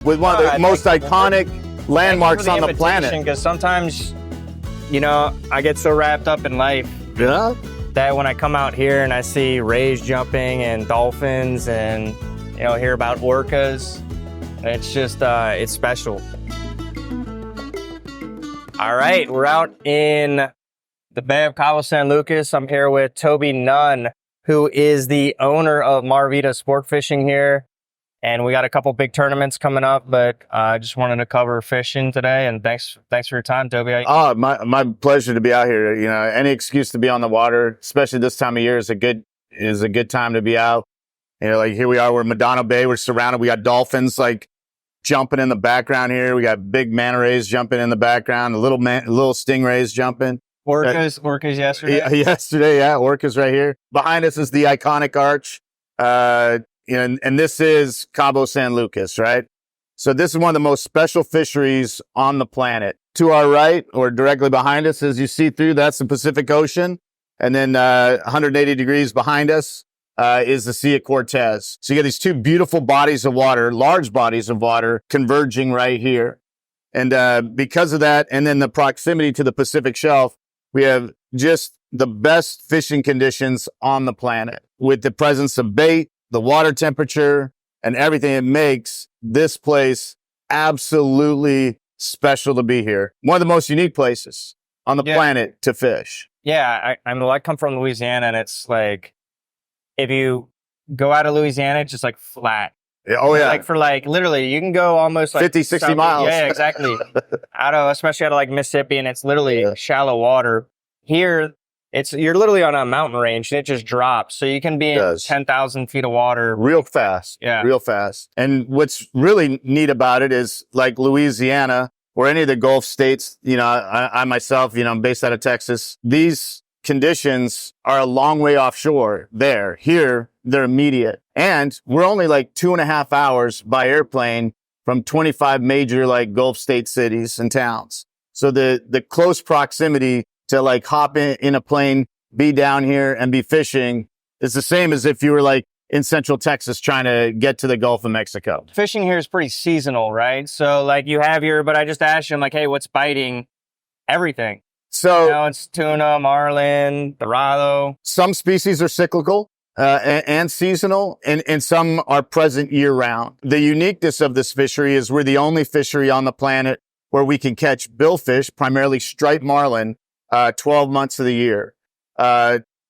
with one of the most iconic landmarks on the planet. Because sometimes, you know, I get so wrapped up in life that when I come out here and I see rays jumping and dolphins and, you know, hear about orcas, it's just, it's special. All right, we're out in the Bay of Cabo San Lucas. I'm here with Toby Nunn, who is the owner of Marvita Sport Fishing here. And we got a couple big tournaments coming up, but I just wanted to cover fishing today. And thanks for your time, Toby. Oh, my pleasure to be out here. You know, any excuse to be on the water, especially this time of year, is a good time to be out. You know, like here we are, we're in Medano Bay. We're surrounded. We got dolphins like jumping in the background here. We got big manta rays jumping in the background. Little stingrays jumping. Orcas yesterday. Yesterday, orcas right here. Behind us is the iconic arch. And this is Cabo San Lucas, right? So this is one of the most special fisheries on the planet. To our right, or directly behind us, as you see through, that's the Pacific Ocean. And then 180 degrees behind us is the Sea of Cortez. So you got these two beautiful bodies of water, large bodies of water, converging right here. And because of that, and then the proximity to the Pacific Shelf, we have just the best fishing conditions on the planet. With the presence of bait, the water temperature, and everything, it makes this place absolutely special to be here. One of the most unique places on the planet to fish. Yeah, I come from Louisiana, and it's like, if you go out of Louisiana, it's just like flat. Oh, yeah. Like for like, literally, you can go almost like 50, 60 miles. Yeah, exactly. Especially out of like Mississippi, and it's literally shallow water. Here, you're literally on a mountain range, and it just drops. So you can be in 10,000 feet of water. Real fast. Yeah. Real fast. And what's really neat about it is like Louisiana or any of the Gulf states, you know, I myself, you know, I'm based out of Texas. These conditions are a long way offshore there. Here, they're immediate. And we're only like 2.5 hours by airplane from 25 major like Gulf state cities and towns. So the close proximity to like hop in a plane, be down here and be fishing is the same as if you were like in Central Texas trying to get to the Gulf of Mexico. Fishing here is pretty seasonal, right? So like you have but I just asked you, I'm like, hey, what's biting? Everything. So, you know, it's tuna, marlin, dorado. Some species are cyclical and seasonal, and some are present year round. The uniqueness of this fishery is we're the only fishery on the planet where we can catch billfish, primarily striped marlin, 12 months of the year.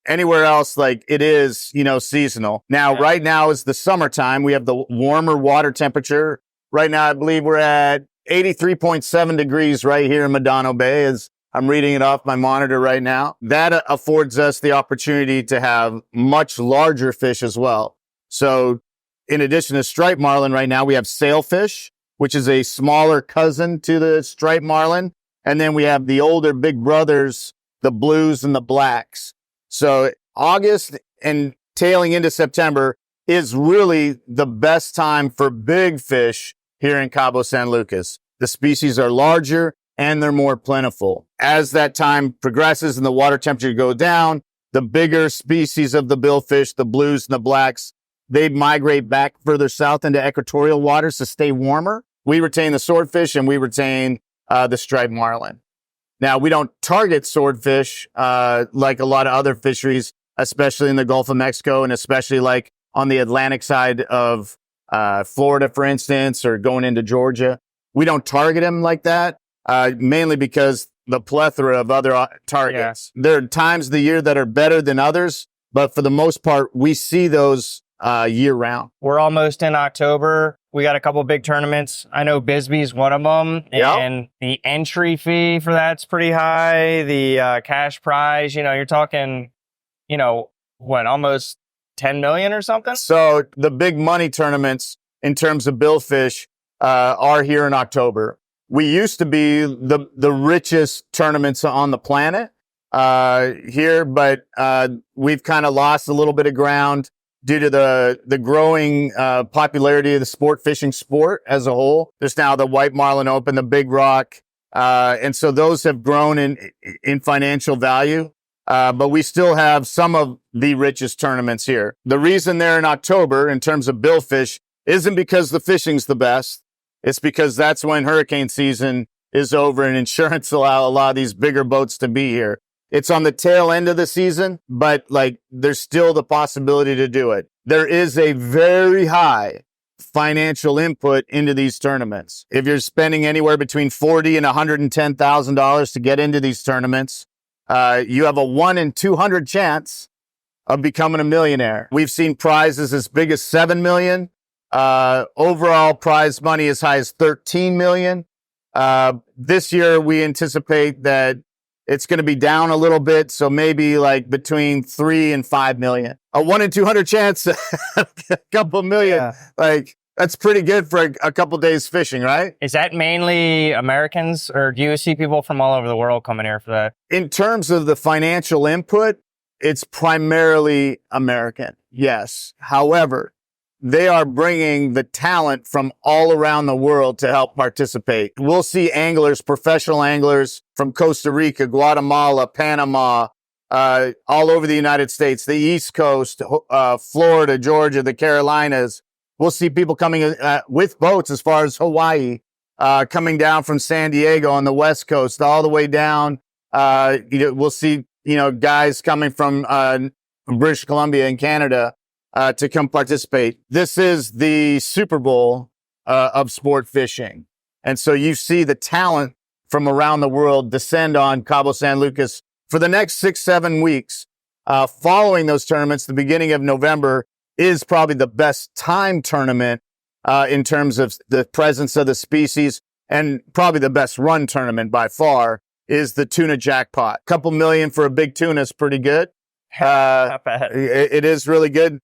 Anywhere else, like it is, you know, seasonal. Now, right now is the summertime. We have the warmer water temperature. Right now, I believe we're at 83.7 degrees right here in Medano Bay, as I'm reading it off my monitor right now. That affords us the opportunity to have much larger fish as well. So in addition to striped marlin right now, we have sailfish, which is a smaller cousin to the striped marlin. And then we have the older big brothers, the blues and the blacks. So August and tailing into September is really the best time for big fish here in Cabo San Lucas. The species are larger and they're more plentiful. As that time progresses and the water temperature goes down, the bigger species of the billfish, the blues and the blacks, they migrate back further south into equatorial waters to stay warmer. We retain the swordfish and we retain the striped marlin. Now, we don't target swordfish like a lot of other fisheries, especially in the Gulf of Mexico and especially like on the Atlantic side of Florida, for instance, or going into Georgia. We don't target them like that, mainly because the plethora of other targets. Yeah. There are times of the year that are better than others, but for the most part, we see those year round. We're almost in October. We got a couple big tournaments. I know Bisbee is one of them. And the entry fee for that's pretty high. The cash prize, you know, you're talking, you know, almost 10 million or something? So the big money tournaments in terms of billfish are here in October. We used to be the richest tournaments on the planet here, but we've kind of lost a little bit of ground due to the growing popularity of the sport fishing sport as a whole. There's now the White Marlin Open, the Big Rock, and so those have grown in financial value. But we still have some of the richest tournaments here. The reason they're in October in terms of billfish isn't because the fishing's the best. It's because that's when hurricane season is over and insurance allow a lot of these bigger boats to be here. It's on the tail end of the season, but like there's still the possibility to do it. There is a very high financial input into these tournaments. If you're spending anywhere between $40,000 and $110,000 to get into these tournaments, you have a 1 in 200 chance of becoming a millionaire. We've seen prizes as big as $7 million. Overall prize money as high as $13 million. This year we anticipate that it's going to be down a little bit, so maybe like between 3 and 5 million. A 1 in 200 chance, a couple million. Yeah. Like that's pretty good for a couple days fishing, right? Is that mainly Americans, or do you see people from all over the world coming here for that? In terms of the financial input, it's primarily American. Yes. However, they are bringing the talent from all around the world to help participate. We'll see anglers, professional anglers from Costa Rica, Guatemala, Panama, all over the United States, the East Coast, Florida, Georgia, the Carolinas. We'll see people coming with boats as far as Hawaii, coming down from San Diego on the West Coast all the way down. We'll see, guys coming from British Columbia and Canada to come participate. This is the Super Bowl of sport fishing. And so you see the talent from around the world descend on Cabo San Lucas for the next 6-7 weeks. Following those tournaments, the beginning of November is probably the best time tournament in terms of the presence of the species, and probably the best run tournament by far is the tuna jackpot. Couple million for a big tuna is pretty good. Not bad. It is really good.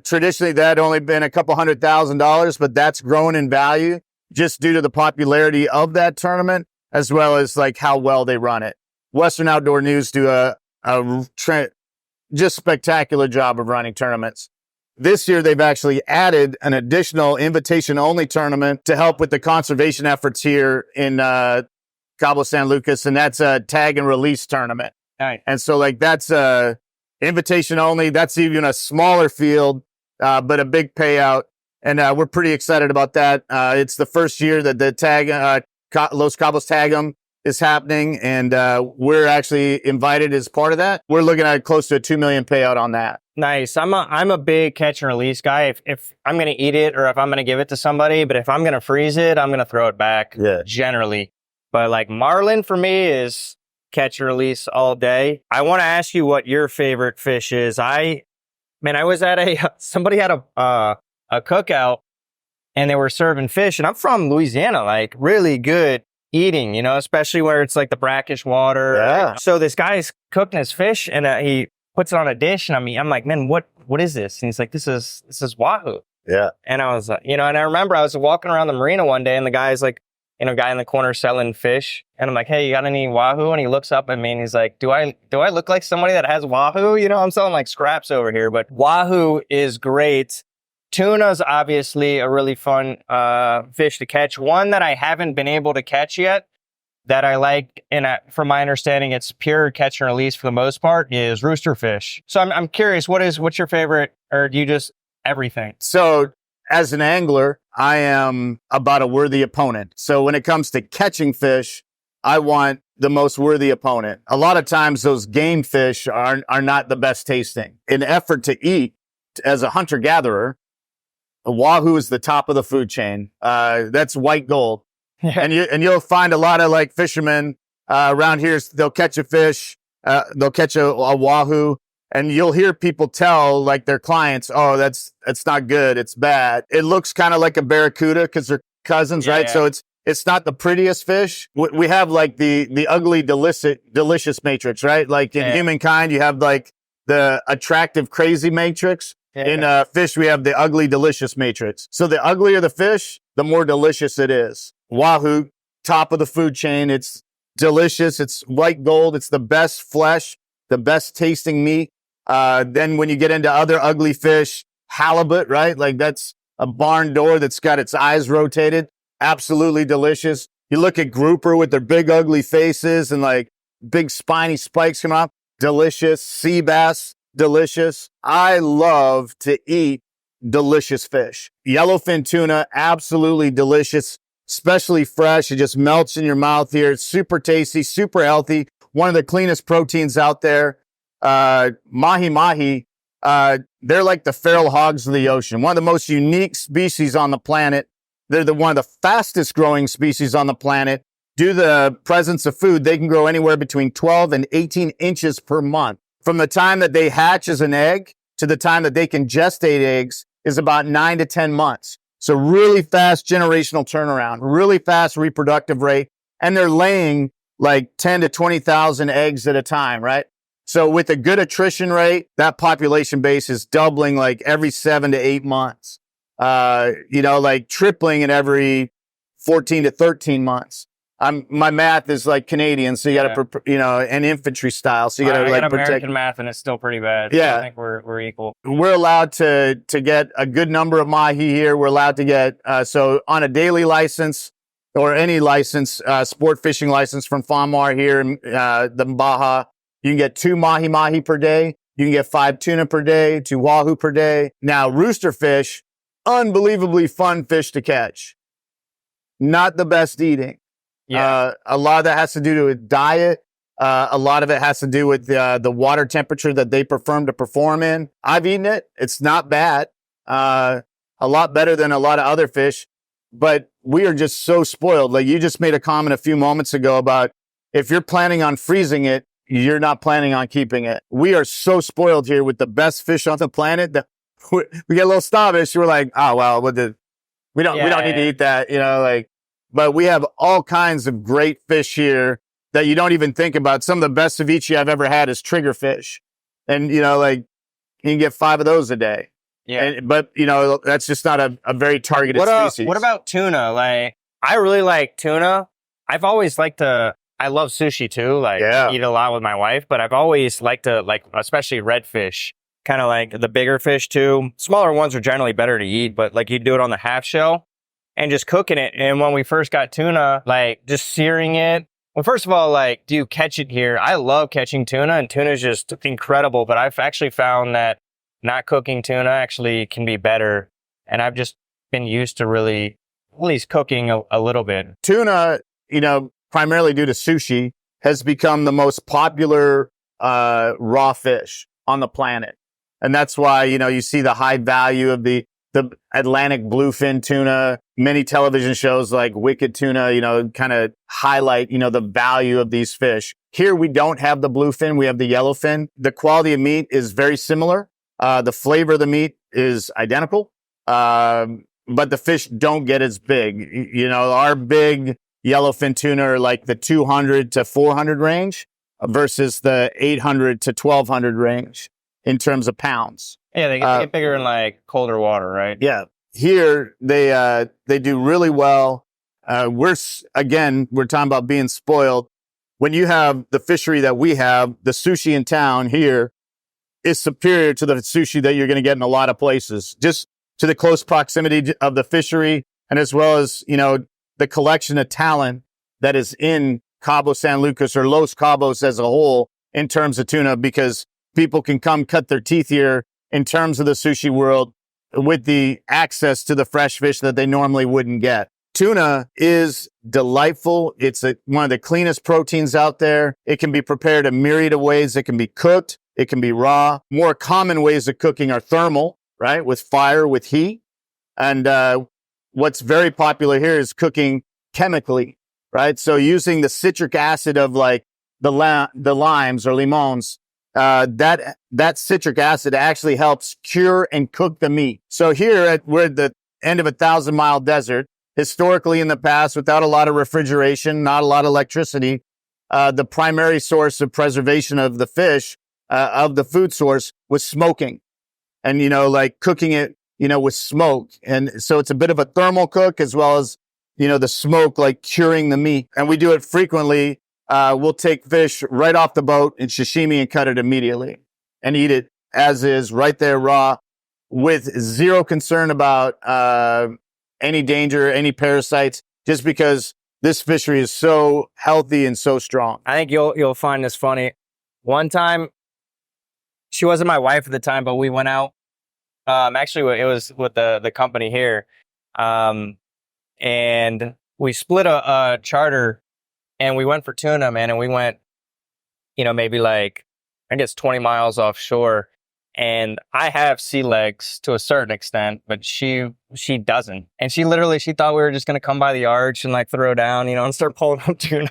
Traditionally, that had only been a couple $100,000, but that's grown in value just due to the popularity of that tournament, as well as like how well they run it. Western Outdoor News do a just spectacular job of running tournaments. This year, they've actually added an additional invitation-only tournament to help with the conservation efforts here in Cabo San Lucas, and that's a tag and release tournament. Nice. And so, like, that's invitation only. That's even a smaller field, but a big payout. And we're pretty excited about that. It's the first year that the tag, Los Cabos Tag'em is happening, and we're actually invited as part of that. We're looking at close to a $2 million payout on that. Nice. I'm a big catch and release guy. If I'm going to eat it, or if I'm going to give it to somebody, but if I'm going to freeze it, I'm going to throw it back. Yeah. Generally. But like Marlin for me is catch and release all day. I want to ask you what your favorite fish is. I was at somebody had a cookout, and they were serving fish, and I'm from Louisiana, like really good eating, especially where it's like the brackish water. Yeah. So this guy's cooking his fish, and he puts it on a dish, and I'm like, man, what is this? And he's like, this is wahoo. Yeah. And I was like, and I remember I was walking around the marina one day, and the guy's like, guy in the corner selling fish. And I'm like, hey, you got any wahoo? And he looks up at me and he's like, do I look like somebody that has wahoo? I'm selling like scraps over here, but wahoo is great. Tuna's obviously a really fun fish to catch. One that I haven't been able to catch yet that I like, and from my understanding, it's pure catch and release for the most part, is roosterfish. So I'm curious, what's your favorite, or do you just everything? So as an angler, I am about a worthy opponent. So when it comes to catching fish, I want the most worthy opponent. A lot of times those game fish are not the best tasting. In effort to eat, as a hunter-gatherer, a wahoo is the top of the food chain. That's white gold. Yeah. And you'll find a lot of like fishermen around here, they'll catch a fish, they'll catch a wahoo, and you'll hear people tell like their clients, oh, that's not good, it's bad. It looks kind of like a barracuda because they're cousins, right? Yeah. So it's not the prettiest fish. We have like the ugly delicious matrix, right? Like in humankind, you have like the attractive crazy matrix. Yeah. In fish, we have the ugly delicious matrix. So the uglier the fish, the more delicious it is. Wahoo, top of the food chain. It's delicious. It's white gold. It's the best flesh, the best tasting meat. Then when you get into other ugly fish, halibut, right? Like that's a barn door that's got its eyes rotated. Absolutely delicious. You look at grouper with their big ugly faces and like big spiny spikes come up. Delicious. Sea bass, delicious. I love to eat delicious fish. Yellowfin tuna, absolutely delicious, especially fresh. It just melts in your mouth here. It's super tasty, super healthy. One of the cleanest proteins out there. Mahi-mahi, they're like the feral hogs of the ocean. One of the most unique species on the planet. They're one of the fastest growing species on the planet. Due to the presence of food, they can grow anywhere between 12 and 18 inches per month. From the time that they hatch as an egg to the time that they can gestate eggs is about 9 to 10 months. So really fast generational turnaround, really fast reproductive rate. And they're laying like 10 to 20,000 eggs at a time, right? So with a good attrition rate, that population base is doubling like every 7 to 8 months. Like tripling in every 14 to 13 months. My math is like Canadian, so you got to, and infantry style. So you got to like protect. American math, and it's still pretty bad. Yeah, so I think we're equal. We're allowed to get a good number of mahi here. We're allowed to get so on a daily license or any license, sport fishing license from FAMAR here in the Baja, you can get 2 mahi-mahi per day. You can get 5 tuna per day, 2 wahoo per day. Now, rooster fish, unbelievably fun fish to catch. Not the best eating. Yeah. A lot of that has to do with diet. A lot of it has to do with the water temperature that they prefer to perform in. I've eaten it. It's not bad. A lot better than a lot of other fish. But we are just so spoiled. Like you just made a comment a few moments ago about if you're planning on freezing it, you're not planning on keeping it. We are so spoiled here with the best fish on the planet that we get a little snobbish. We're like, oh, well, we don't need to eat that, but we have all kinds of great fish here that you don't even think about. Some of the best ceviche I've ever had is triggerfish. And, you can get 5 of those a day. Yeah. But that's just not a very targeted species. What about tuna? Like, I really like tuna. I've always liked to, I love sushi too. Eat a lot with my wife, but I've always liked to, especially redfish, kind of like the bigger fish too. Smaller ones are generally better to eat, but you do it on the half shell and just cooking it. And when we first got tuna, just searing it. Well, first of all, do you catch it here? I love catching tuna, and tuna is just incredible, but I've actually found that not cooking tuna actually can be better. And I've just been used to really at least cooking a little bit. Tuna, primarily due to sushi, has become the most popular raw fish on the planet. And that's why, you see the high value of the Atlantic bluefin tuna. Many television shows like Wicked Tuna, kind of highlight, the value of these fish. Here we don't have the bluefin, we have the yellowfin. The quality of meat is very similar. The flavor of the meat is identical. But the fish don't get as big. Our big yellowfin tuna are like the 200 to 400 range versus the 800 to 1200 range in terms of pounds. Yeah, they get bigger in colder water, right? Yeah. Here they do really well. We're talking about being spoiled. When you have the fishery that we have, the sushi in town here is superior to the sushi that you're going to get in a lot of places, just to the close proximity of the fishery, and as well as, the collection of talent that is in Cabo San Lucas or Los Cabos as a whole in terms of tuna, because people can come cut their teeth here in terms of the sushi world with the access to the fresh fish that they normally wouldn't get. Tuna is delightful. It's one of the cleanest proteins out there. It can be prepared a myriad of ways. It can be cooked. It can be raw. More common ways of cooking are thermal, right? With fire, with heat. And what's very popular here is cooking chemically, right? So using the citric acid of the limes or limons, that citric acid actually helps cure and cook the meat. So here we're at the end of a 1,000-mile desert. Historically in the past, without a lot of refrigeration, not a lot of electricity, the primary source of preservation of the fish, of the food source, was smoking. And, cooking it, with smoke. And so it's a bit of a thermal cook as well as, the smoke, curing the meat. And we do it frequently. We'll take fish right off the boat in sashimi and cut it immediately and eat it as is, right there raw, with zero concern about any danger, any parasites, just because this fishery is so healthy and so strong. I think you'll find this funny. One time, she wasn't my wife at the time, but we went out Actually, it was with the company here. And we split a charter and we went for tuna, man. And we went, maybe like, I guess 20 miles offshore. And I have sea legs to a certain extent, but she doesn't. And she thought we were just going to come by the arch and like throw down, and start pulling up tuna,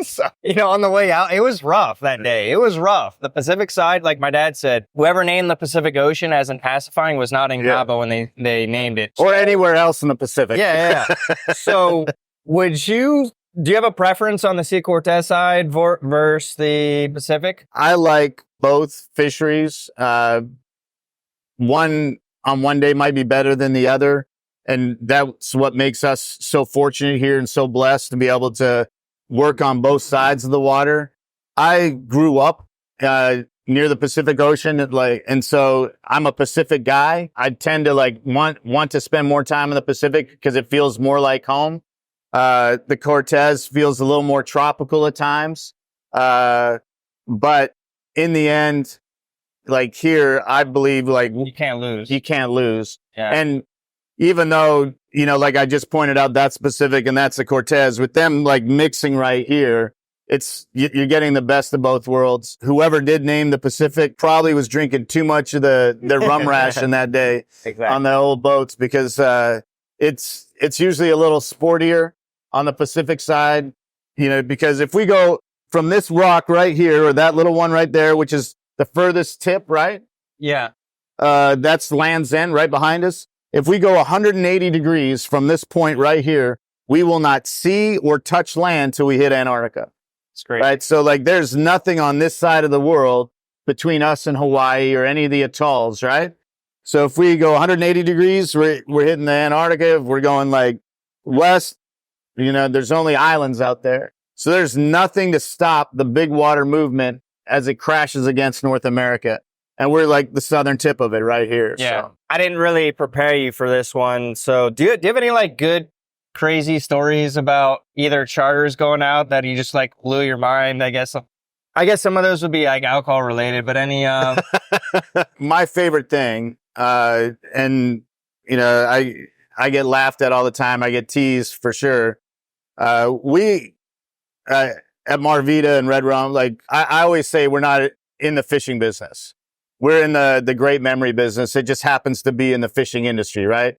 So, on the way out, it was rough that day. It was rough. The Pacific side, like my dad said, whoever named the Pacific Ocean as in pacifying was not in Cabo when they named it. Or anywhere else in the Pacific. Yeah. So do you have a preference on the Sea of Cortez side versus the Pacific? I like both fisheries. One on one day might be better than the other. And that's what makes us so fortunate here and so blessed to be able to work on both sides of the water. I grew up near the Pacific Ocean, and so I'm a Pacific guy. I tend to want to spend more time in the Pacific because it feels more like home. The Cortez feels a little more tropical at times. But in the end, like here, I believe you can't lose. You can't lose. Yeah. And even though, like I just pointed out, that's Pacific and that's the Cortez, with them mixing right here, you're getting the best of both worlds. Whoever did name the Pacific probably was drinking too much of their rum ration that day. Exactly. On the old boats, because it's usually a little sportier on the Pacific side, because if we go from this rock right here, or that little one right there, which is the furthest tip, right? Yeah. That's Land's End right behind us. If we go 180 degrees from this point right here, we will not see or touch land till we hit Antarctica. It's great. Right? So there's nothing on this side of the world between us and Hawaii or any of the atolls, right? So if we go 180 degrees, we're hitting the Antarctica. If we're going west, there's only islands out there. So there's nothing to stop the big water movement as it crashes against North America. And we're the southern tip of it right here. Yeah. So. I didn't really prepare you for this one. So do you have any good, crazy stories about either charters going out that you just blew your mind? I guess some of those would be alcohol related, but any, My favorite thing, and I get laughed at all the time. I get teased for sure. We, at Marvita and Red Rum, I always say we're not in the fishing business. We're in the great memory business. It just happens to be in the fishing industry, right?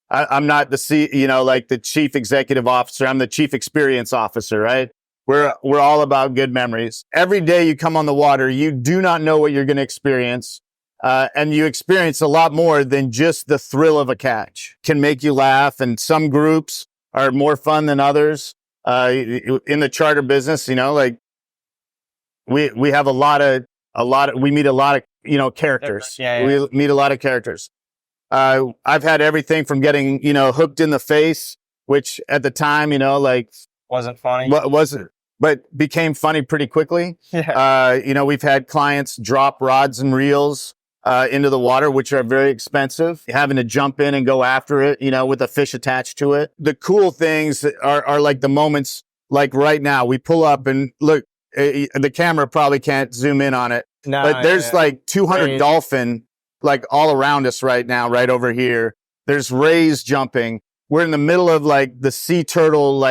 I'm not the chief executive officer. I'm the chief experience officer, right? We're all about good memories. Every day you come on the water, you do not know what you're going to experience. And you experience a lot more than just the thrill of a catch. Can make you laugh, and some groups are more fun than others. In the charter business, we have we meet a lot of, characters. Yeah. We meet a lot of characters. I've had everything from getting, hooked in the face, which at the time, wasn't funny. Wasn't, but became funny pretty quickly. Yeah. We've had clients drop rods and reels into the water, which are very expensive, having to jump in and go after it, with a fish attached to it. The cool things are the moments right now. We pull up and look, the camera probably can't zoom in on it, but there's 200 dolphin all around us right now, right over here. There's rays jumping. We're in the middle of the sea turtle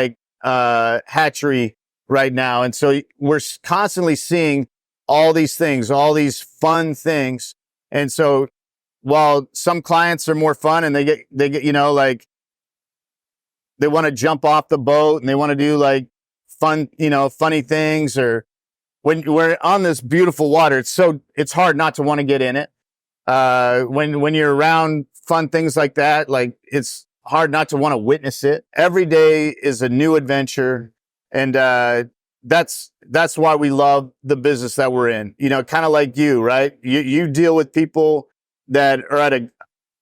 hatchery right now. And so we're constantly seeing all these things, all these fun things. And so while some clients are more fun and they get, they want to jump off the boat and they want to do fun, funny things, or when we're on this beautiful water, it's hard not to want to get in it. When you're around fun things like that, it's hard not to want to witness it. Every day is a new adventure. And, that's why we love the business that we're in, kind of like you, right? You deal with people that are at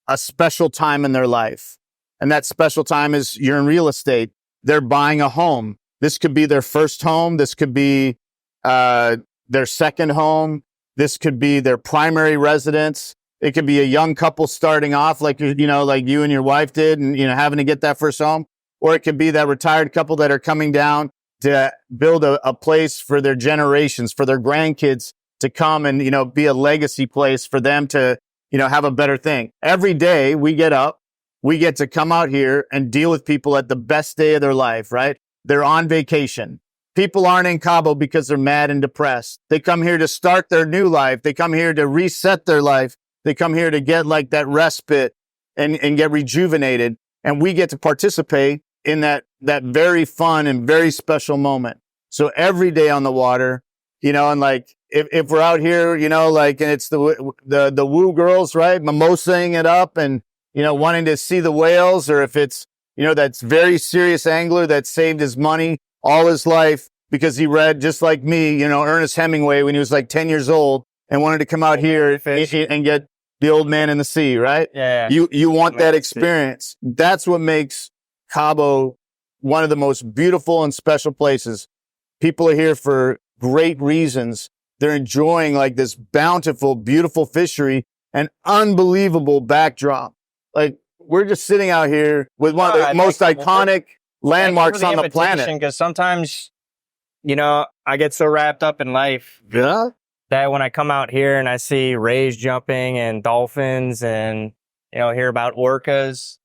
a special time in their life. And that special time is you're in real estate. They're buying a home. This could be their first home. This could be, their second home. This could be their primary residence. It could be a young couple starting off like you and your wife did and, having to get that first home. Or it could be that retired couple that are coming down to build a place for their generations, for their grandkids to come and, be a legacy place for them to, have a better thing. Every day we get up, we get to come out here and deal with people at the best day of their life, right? They're on vacation. People aren't in Cabo because they're mad and depressed. They come here to start their new life. They come here to reset their life. They come here to get like that respite and get rejuvenated. And we get to participate in that very fun and very special moment. So every day on the water, and like if we're out here, like, and it's the woo girls, right? Mimosaing it up and, wanting to see the whales, or if it's, that's very serious angler that saved his money all his life because he read, just like me, Ernest Hemingway when he was like 10 years old and wanted to come out here and get the old man in the sea, right? Yeah. You want that experience. That's what makes Cabo one of the most beautiful and special places. People are here for great reasons. They're enjoying like this bountiful, beautiful fishery and unbelievable backdrop. Like, we're just sitting out here with one of the most iconic landmarks on the planet. Because sometimes, I get so wrapped up in life that when I come out here and I see rays jumping and dolphins and, hear about orcas,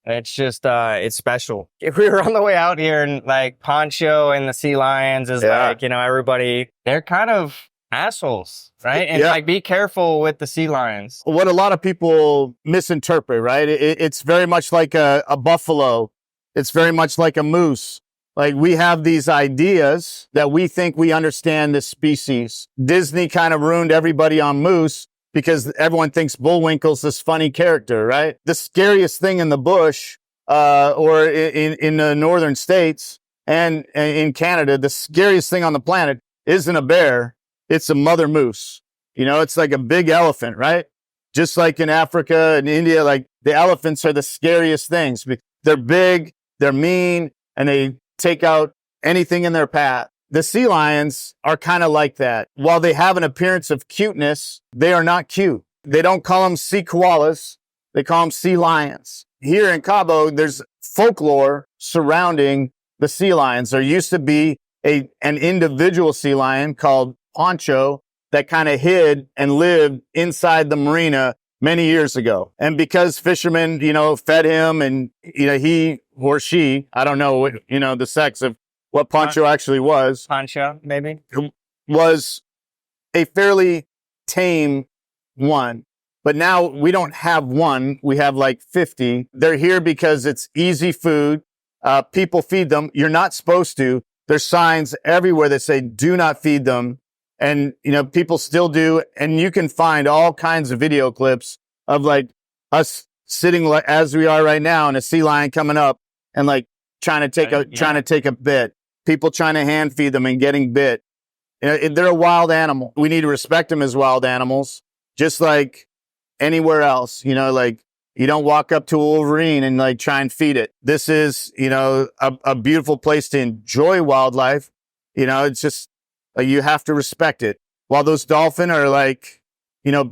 it's just, it's special. If we were on the way out here and like Poncho and the sea lions is like, everybody, they're kind of assholes, right? And like, be careful with the sea lions. What a lot of people misinterpret, right? It's very much like a buffalo. It's very much like a moose. Like, we have these ideas that we think we understand this species. Disney kind of ruined everybody on moose because everyone thinks Bullwinkle's this funny character, right? The scariest thing in the bush, or in the northern states and in Canada, the scariest thing on the planet isn't a bear. It's a mother moose. It's like a big elephant, right? Just like in Africa and India, like the elephants are the scariest things. They're big, they're mean, and they take out anything in their path. The sea lions are kind of like that. While they have an appearance of cuteness, they are not cute. They don't call them sea koalas. They call them sea lions. Here in Cabo, there's folklore surrounding the sea lions. There used to be an individual sea lion called Poncho that kind of hid and lived inside the marina many years ago. And because fishermen, fed him and, he or she, I don't know, the sex of what Poncho actually was. Poncho, maybe? Was a fairly tame one. But now we don't have one. We have like 50. They're here because it's easy food. People feed them. You're not supposed to. There's signs everywhere that say, do not feed them. And, people still do. And you can find all kinds of video clips of like us sitting like as we are right now and a sea lion coming up and like trying to take a bit. People trying to hand feed them and getting bit. They're a wild animal. We need to respect them as wild animals, just like anywhere else. Like, you don't walk up to a wolverine and like try and feed it. This is, a beautiful place to enjoy wildlife. It's just, you have to respect it. While those dolphins are like,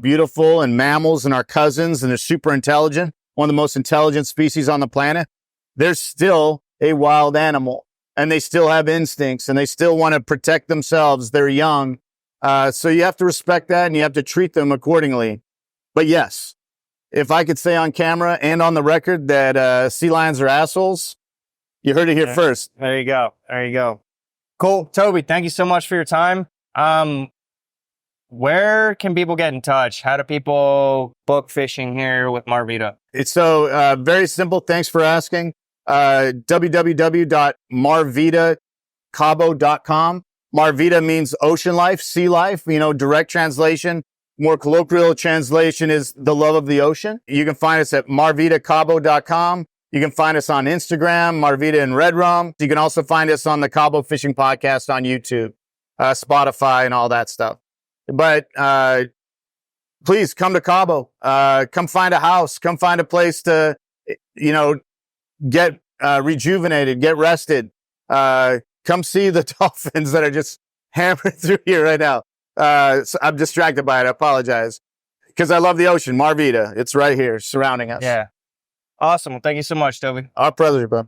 beautiful and mammals and our cousins and they're super intelligent, one of the most intelligent species on the planet, they're still a wild animal and they still have instincts and they still want to protect themselves. They're young. So you have to respect that and you have to treat them accordingly. But yes, if I could say on camera and on the record that sea lions are assholes, you heard it here first. There you go. Cool. Toby, thank you so much for your time. Where can people get in touch? How do people book fishing here with Marvita? It's so very simple. Thanks for asking. www.marvitacabo.com. Marvita means ocean life, sea life, direct translation. More colloquial translation is the love of the ocean. You can find us at marvitacabo.com. You can find us on Instagram, Marvita and Red Rum. You can also find us on the Cabo Fishing Podcast on YouTube, Spotify, and all that stuff. But please come to Cabo. Come find a house. Come find a place to, get rejuvenated, get rested. Come see the dolphins that are just hammering through here right now. So I'm distracted by it. I apologize. Because I love the ocean. Marvita. It's right here surrounding us. Yeah. Awesome. Well, thank you so much, Toby. Our pleasure, bro.